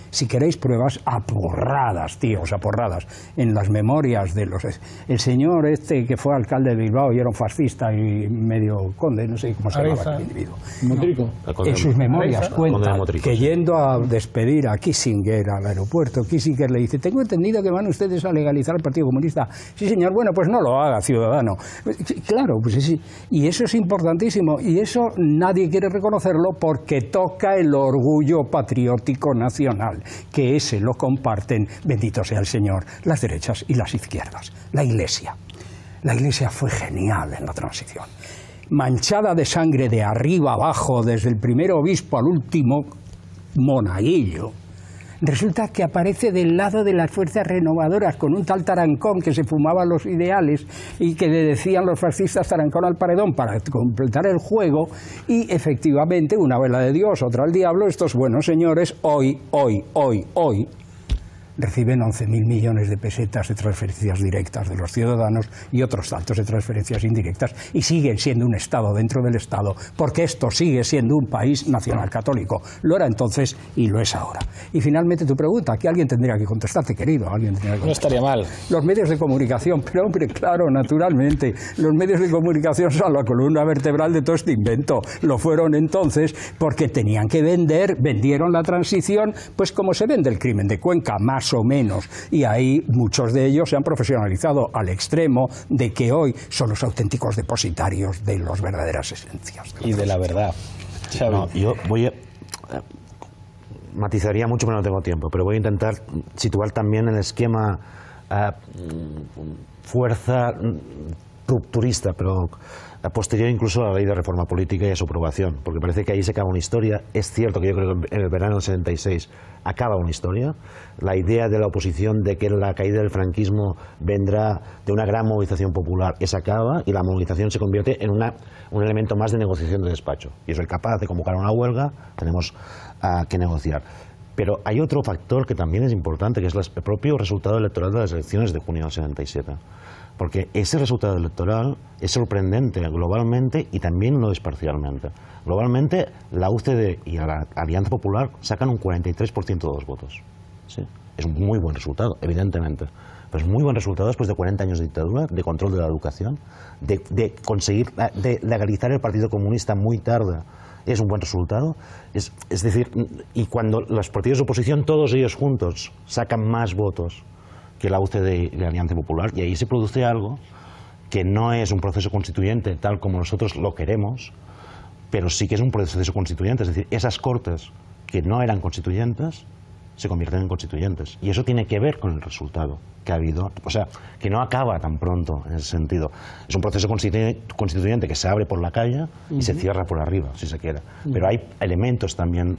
Si queréis pruebas, aporradas, tíos, aporradas. En las memorias de los... El señor este que fue alcalde de Bilbao y era un fascista y medio conde, no sé cómo se llamaba aquel individuo. Motrico. En sus memorias cuenta que yendo a despedir a Kissinger al aeropuerto, Kissinger le dice: tengo entendido que van ustedes a legalizar el Partido Comunista. Sí, señor, bueno, pues no lo haga, ciudadano. Claro, pues sí. Y eso es importantísimo. Y eso nadie quiere reconocerlo porque toca el orgullo patriótico nacional, que ese lo comparten, bendito sea el Señor, las derechas y las izquierdas. La Iglesia fue genial en la transición. Manchada de sangre de arriba abajo, desde el primer obispo al último monaguillo. Resulta que aparece del lado de las fuerzas renovadoras con un tal Tarancón que se fumaba los ideales y que le decían los fascistas Tarancón al paredón para completar el juego, y efectivamente, una vela de Dios, otra al diablo, estos buenos señores hoy reciben 11.000 millones de pesetas de transferencias directas de los ciudadanos y otros tantos de transferencias indirectas, y siguen siendo un Estado dentro del Estado, porque esto sigue siendo un país nacional católico. Lo era entonces y lo es ahora. Y finalmente tu pregunta, que alguien tendría que contestarte, querido, alguien tendría que contestarte. No estaría mal. Los medios de comunicación, pero hombre, claro, naturalmente, los medios de comunicación son la columna vertebral de todo este invento. Lo fueron entonces porque tenían que vendieron la transición, pues como se vende el crimen de Cuenca, más o menos, y ahí muchos de ellos se han profesionalizado al extremo de que hoy son los auténticos depositarios de las verdaderas esencias. Y de la verdad. No, yo voy a... matizaría mucho, pero no tengo tiempo, pero voy a intentar situar también el esquema fuerza rupturista, pero posterior incluso a la ley de reforma política y a su aprobación, porque parece que ahí se acaba una historia. Es cierto que yo creo que en el verano del 76 acaba una historia. La idea de la oposición de que la caída del franquismo vendrá de una gran movilización popular, esa acaba, y la movilización se convierte en un elemento más de negociación de despacho. Y soy capaz de convocar una huelga, tenemos que negociar. Pero hay otro factor que también es importante, que es el propio resultado electoral de las elecciones de junio del 77. Porque ese resultado electoral es sorprendente globalmente y también no es parcialmente. Globalmente, la UCD y la Alianza Popular sacan un 43% de los votos. ¿Sí? Es un muy buen resultado, evidentemente. Pero es muy buen resultado después de 40 años de dictadura, de control de la educación, de conseguir de legalizar el Partido Comunista muy tarde. Es un buen resultado. Es decir, y cuando los partidos de oposición, todos ellos juntos, sacan más votos que la UCD y la Alianza Popular, y ahí se produce algo que no es un proceso constituyente tal como nosotros lo queremos, pero sí que es un proceso constituyente. Es decir, esas cortes que no eran constituyentes se convierten en constituyentes, y eso tiene que ver con el resultado que ha habido, o sea, que no acaba tan pronto en ese sentido. Es un proceso constituyente que se abre por la calle y se cierra por arriba, si se quiere. Pero hay elementos también,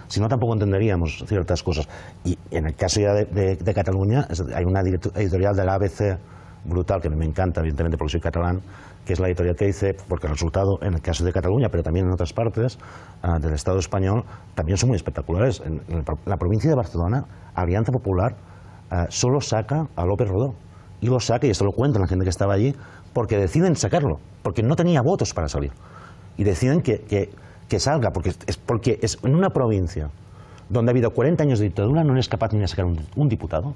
si no tampoco entenderíamos ciertas cosas. Y en el caso ya de Cataluña, hay una editorial del ABC brutal, que a mí me encanta, evidentemente porque soy catalán, que es la editorial que dice, porque el resultado en el caso de Cataluña, pero también en otras partes del Estado español, también son muy espectaculares. En la provincia de Barcelona, Alianza Popular solo saca a López Rodó, y lo saca, y esto lo cuenta la gente que estaba allí, porque deciden sacarlo, porque no tenía votos para salir, y deciden que salga, porque es en una provincia donde ha habido 40 años de dictadura, no es capaz ni de sacar un diputado.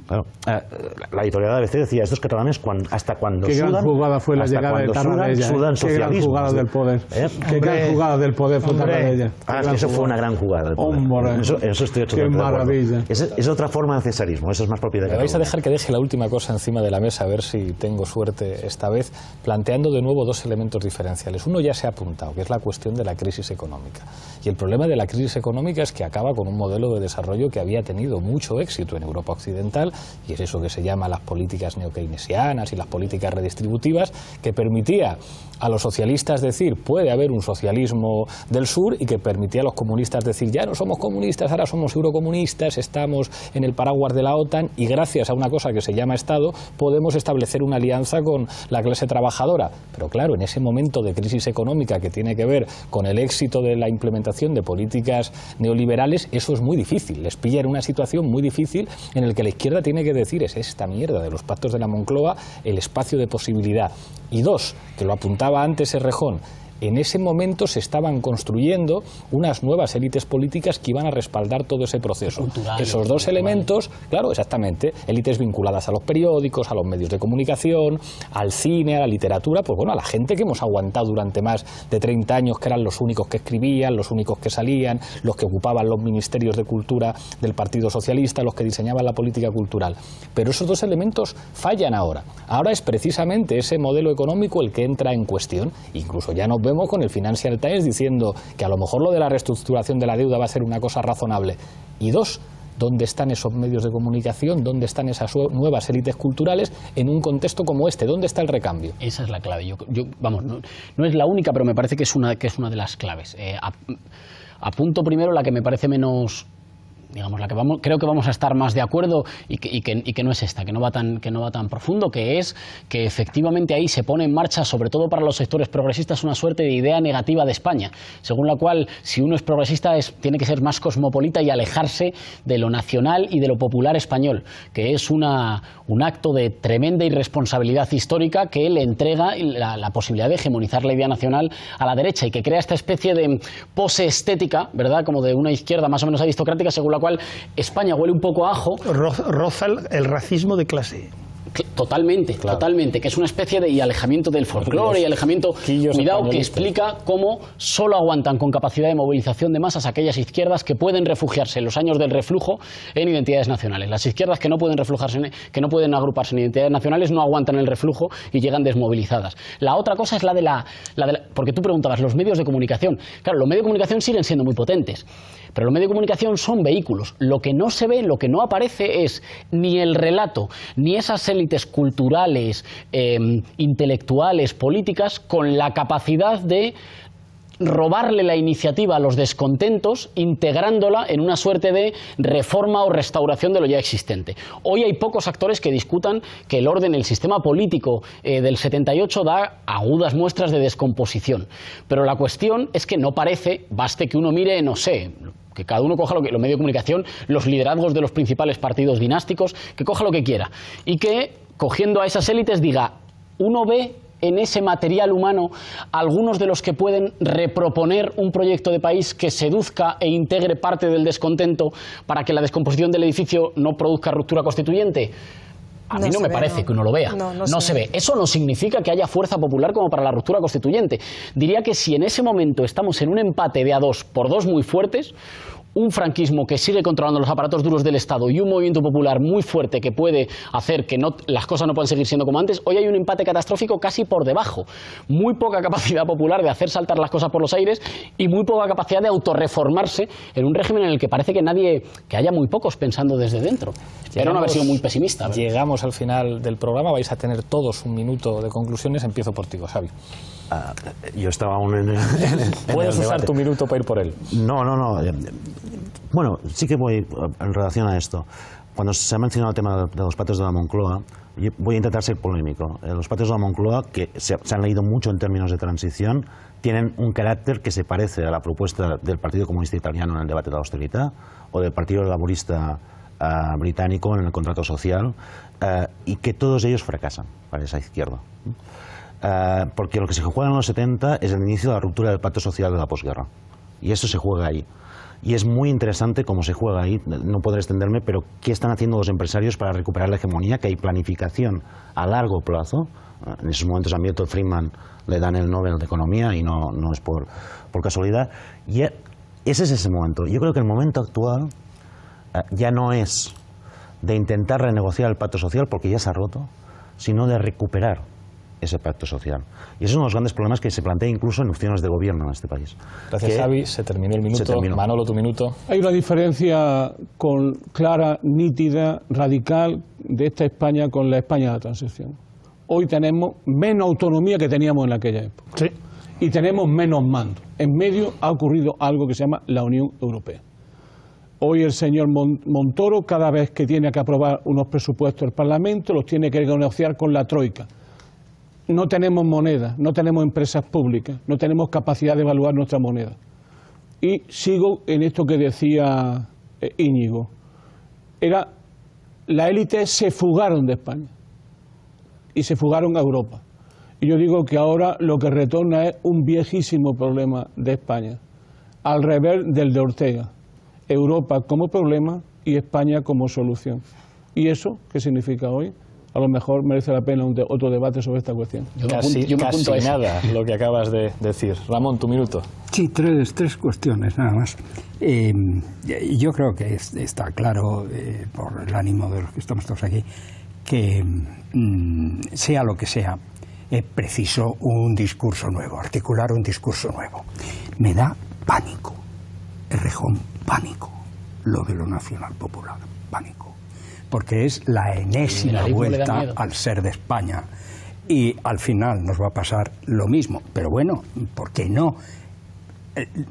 Claro, la editorial de ABC decía, estos catalanes hasta cuando qué sudan... Qué gran jugada fue la llegada de Tarradella. Qué gran jugada del poder. Qué gran jugada del poder fue Tarradella. Eso fue una gran jugada del poder. Eso estoy hecho de acuerdo. Qué maravilla. Es otra forma de cesarismo, eso es más propiedad de Cataluña. Me vais a dejar que deje la última cosa encima de la mesa, a ver si tengo suerte esta vez, planteando de nuevo dos elementos diferenciales. Uno ya se ha apuntado, que es la cuestión de la crisis económica. Y el problema de la crisis económica es que acaba con un modelo de desarrollo que había tenido mucho éxito en Europa Occidental, y es eso que se llama las políticas neokeynesianas y las políticas redistributivas, que permitía a los socialistas decir puede haber un socialismo del sur, y que permitía a los comunistas decir ya no somos comunistas, ahora somos eurocomunistas, estamos en el paraguas de la OTAN, y gracias a una cosa que se llama Estado podemos establecer una alianza con la clase trabajadora. Pero claro, en ese momento de crisis económica que tiene que ver con el éxito de la implementación de políticas neoliberales, eso es muy difícil, les pilla en una situación muy difícil en el que la izquierda tiene que decir es esta mierda de los pactos de la Moncloa el espacio de posibilidad. Y dos, que lo apuntaba antes Errejón, en ese momento se estaban construyendo unas nuevas élites políticas que iban a respaldar todo ese proceso. Cultural, esos dos elementos, claro, exactamente, élites vinculadas a los periódicos, a los medios de comunicación, al cine, a la literatura, pues bueno, a la gente que hemos aguantado durante más de 30 años, que eran los únicos que escribían, los únicos que salían, los que ocupaban los ministerios de cultura del Partido Socialista, los que diseñaban la política cultural. Pero esos dos elementos fallan ahora. Ahora es precisamente ese modelo económico el que entra en cuestión. Incluso ya nos vemos con el Financial Times diciendo que a lo mejor lo de la reestructuración de la deuda va a ser una cosa razonable. Y dos, ¿dónde están esos medios de comunicación? ¿Dónde están esas nuevas élites culturales en un contexto como este? ¿Dónde está el recambio? Esa es la clave. Vamos, no es la única, pero me parece que es una de las claves. Apunto primero la que me parece menos digamos, la que creo que vamos a estar más de acuerdo y que no es esta, que no va tan profundo, que es que efectivamente ahí se pone en marcha, sobre todo para los sectores progresistas, una suerte de idea negativa de España, según la cual si uno es progresista tiene que ser más cosmopolita y alejarse de lo nacional y de lo popular español, que es un acto de tremenda irresponsabilidad histórica que le entrega la posibilidad de hegemonizar la idea nacional a la derecha y que crea esta especie de pose estética, ¿verdad?, como de una izquierda más o menos aristocrática, según la cual España huele un poco a ajo. Roza el racismo de clase. Totalmente, totalmente, que es una especie de alejamiento del folclore y alejamiento, cuidado, que explica cómo solo aguantan con capacidad de movilización de masas aquellas izquierdas que pueden refugiarse en los años del reflujo en identidades nacionales. Las izquierdas que no pueden que no pueden agruparse en identidades nacionales no aguantan el reflujo y llegan desmovilizadas. La otra cosa es la de la porque tú preguntabas, los medios de comunicación. Claro, los medios de comunicación siguen siendo muy potentes, pero los medios de comunicación son vehículos. Lo que no se ve, lo que no aparece es ni el relato, ni esas élites culturales, intelectuales, políticas, con la capacidad de robarle la iniciativa a los descontentos, integrándola en una suerte de reforma o restauración de lo ya existente. Hoy hay pocos actores que discutan que el orden, el sistema político del 78 da agudas muestras de descomposición. Pero la cuestión es que no parece, baste que uno mire, no sé, que cada uno coja los medios de comunicación, los liderazgos de los principales partidos dinásticos, que coja lo que quiera y que, cogiendo a esas élites, diga, uno ve en ese material humano algunos de los que pueden reproponer un proyecto de país que seduzca e integre parte del descontento para que la descomposición del edificio no produzca ruptura constituyente. A mí no me parece que uno lo vea. No se ve. Eso no significa que haya fuerza popular como para la ruptura constituyente. Diría que si en ese momento estamos en un empate de A2 por dos muy fuertes, un franquismo que sigue controlando los aparatos duros del Estado y un movimiento popular muy fuerte que puede hacer que las cosas no puedan seguir siendo como antes, hoy hay un empate catastrófico casi por debajo. Muy poca capacidad popular de hacer saltar las cosas por los aires y muy poca capacidad de autorreformarse en un régimen en el que parece que haya muy pocos pensando desde dentro. Era una versión muy pesimista, ¿verdad? Llegamos al final del programa, vais a tener todos un minuto de conclusiones. Empiezo por ti, Xavi. Yo estaba aún en ¿Puedes usar tu minuto para ir por él? No. Bueno, sí que voy en relación a esto. Cuando se ha mencionado el tema de los patios de la Moncloa, voy a intentar ser polémico. Los patios de la Moncloa, que se han leído mucho en términos de transición, tienen un carácter que se parece a la propuesta del Partido Comunista Italiano en el debate de la austeridad o del Partido Laborista británico en el contrato social, y que todos ellos fracasan para esa izquierda. Porque lo que se juega en los 70 es el inicio de la ruptura del pacto social de la posguerra. Y eso se juega ahí. Y es muy interesante cómo se juega ahí. No podré extenderme, pero ¿qué están haciendo los empresarios para recuperar la hegemonía? Que hay planificación a largo plazo. En esos momentos a Milton Friedman le dan el Nobel de Economía y no es por casualidad. Y ese es ese momento. Yo creo que el momento actual ya no es de intentar renegociar el pacto social, porque ya se ha roto, sino de recuperar ese pacto social. Y esos son los grandes problemas que se plantean incluso en opciones de gobierno en este país. Gracias, Xavi. Se terminó el minuto. Manolo, tu minuto. Hay una diferencia clara, nítida, radical de esta España con la España de la transición. Hoy tenemos menos autonomía que teníamos en aquella época. Sí. Y tenemos menos mando. En medio ha ocurrido algo que se llama la Unión Europea. Hoy el señor Montoro, cada vez que tiene que aprobar unos presupuestos del Parlamento, los tiene que negociar con la Troika. No tenemos moneda, no tenemos empresas públicas, no tenemos capacidad de evaluar nuestra moneda. Y sigo en esto que decía Íñigo. La élite se fugaron de España y se fugaron a Europa. Y yo digo que ahora lo que retorna es un viejísimo problema de España, al revés del de Ortega. Europa como problema y España como solución. ¿Y eso qué significa hoy? A lo mejor merece la pena otro debate sobre esta cuestión. Casi nada lo que acabas de decir. Ramón, tu minuto. Sí, tres cuestiones nada más. Yo creo que está claro, por el ánimo de los que estamos todos aquí, que sea lo que sea, es preciso un discurso nuevo, articular un discurso nuevo. Me da pánico, Errejón, pánico, lo de lo nacional popular, pánico. Porque es la enésima vuelta al ser de España y al final nos va a pasar lo mismo. Pero bueno, ¿por qué no?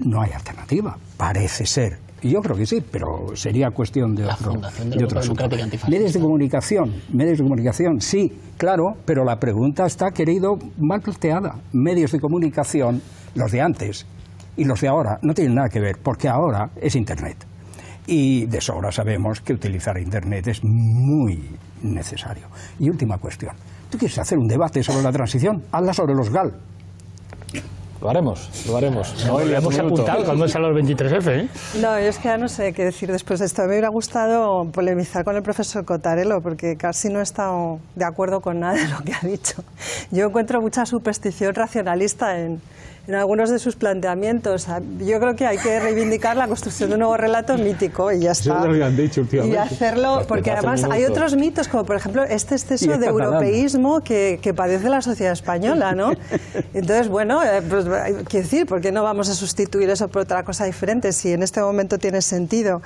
No hay alternativa. Parece ser, Y yo creo que sí, pero sería cuestión de otro asunto. Medios de comunicación, sí, claro, pero la pregunta está, querido, mal planteada. Medios de comunicación, los de antes y los de ahora, no tienen nada que ver, porque ahora es Internet. Y de sobra sabemos que utilizar Internet es muy necesario. Y última cuestión, ¿tú quieres hacer un debate sobre la transición? Hazla sobre los GAL. Lo haremos. No, le hemos apuntado cuando salen los 23F, ¿eh? No, yo es que ya no sé qué decir después de esto. Me hubiera gustado polemizar con el profesor Cottarello, porque casi no he estado de acuerdo con nada de lo que ha dicho. Yo encuentro mucha superstición racionalista en algunos de sus planteamientos. Yo creo que hay que reivindicar la construcción de un nuevo relato mítico y ya está. Eso lo habían dicho últimamente. Y hacerlo, porque además hay otros mitos, como por ejemplo este exceso de europeísmo que padece la sociedad española, ¿no? Entonces, bueno, pues, quiero decir, ¿por qué no vamos a sustituir eso por otra cosa diferente si en este momento tiene sentido?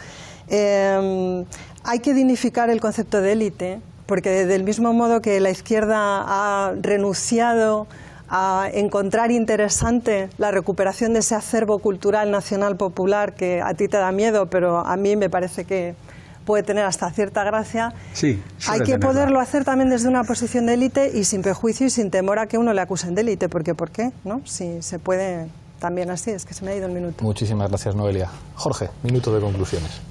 Hay que dignificar el concepto de élite, porque del mismo modo que la izquierda ha renunciado a encontrar interesante la recuperación de ese acervo cultural nacional popular que a ti te da miedo, pero a mí me parece que puede tener hasta cierta gracia. Sí, hay que poderlo hacer también desde una posición de élite y sin prejuicio y sin temor a que uno le acusen de élite, porque ¿por qué? ¿No? Si se puede también así, es que se me ha ido el minuto. Muchísimas gracias, Noelia. Jorge, minuto de conclusiones.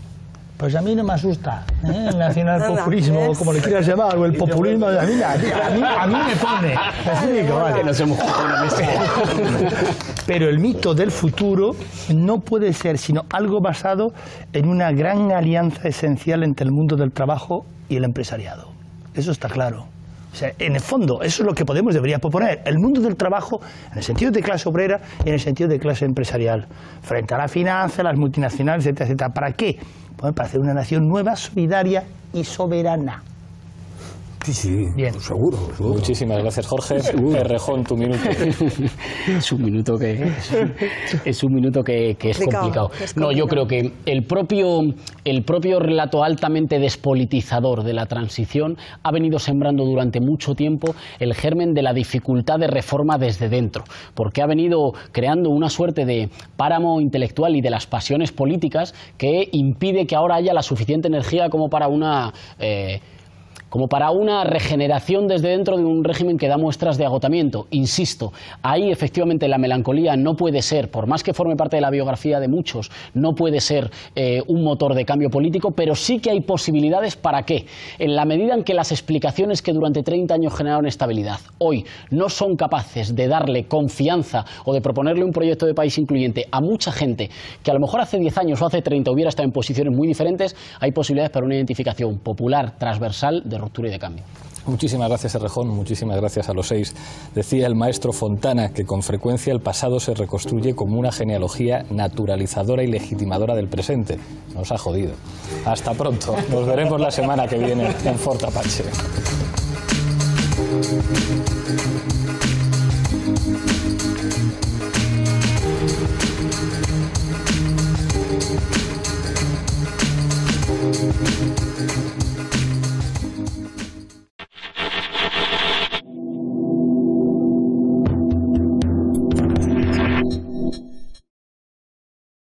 Pues a mí no me asusta, el nacionalpopulismo, como le quieras llamar, o el populismo, a mí me pone. Pero el mito del futuro no puede ser sino algo basado en una gran alianza esencial entre el mundo del trabajo y el empresariado. Eso está claro. O sea, en el fondo, eso es lo que debería proponer. El mundo del trabajo en el sentido de clase obrera y en el sentido de clase empresarial. Frente a la finanza, las multinacionales, etcétera, etcétera. ¿Para qué? Pues para hacer una nación nueva, solidaria y soberana. Sí, bien. Seguro. Muchísimas gracias, Jorge. Errejón, tu minuto. Es un minuto que es complicado. No, yo creo que el propio relato altamente despolitizador de la transición ha venido sembrando durante mucho tiempo el germen de la dificultad de reforma desde dentro, porque ha venido creando una suerte de páramo intelectual y de las pasiones políticas que impide que ahora haya la suficiente energía como para una regeneración desde dentro de un régimen que da muestras de agotamiento. Insisto, ahí efectivamente la melancolía no puede ser, por más que forme parte de la biografía de muchos, no puede ser un motor de cambio político, pero sí que hay posibilidades. ¿Para qué? En la medida en que las explicaciones que durante 30 años generaron estabilidad, hoy no son capaces de darle confianza o de proponerle un proyecto de país incluyente a mucha gente que a lo mejor hace 10 años o hace 30 hubiera estado en posiciones muy diferentes, hay posibilidades para una identificación popular, transversal, de ruptura y de cambio. Muchísimas gracias, Errejón, muchísimas gracias a los 6. Decía el maestro Fontana que con frecuencia el pasado se reconstruye como una genealogía naturalizadora y legitimadora del presente. Nos ha jodido. Hasta pronto. Nos veremos la semana que viene en Fort Apache.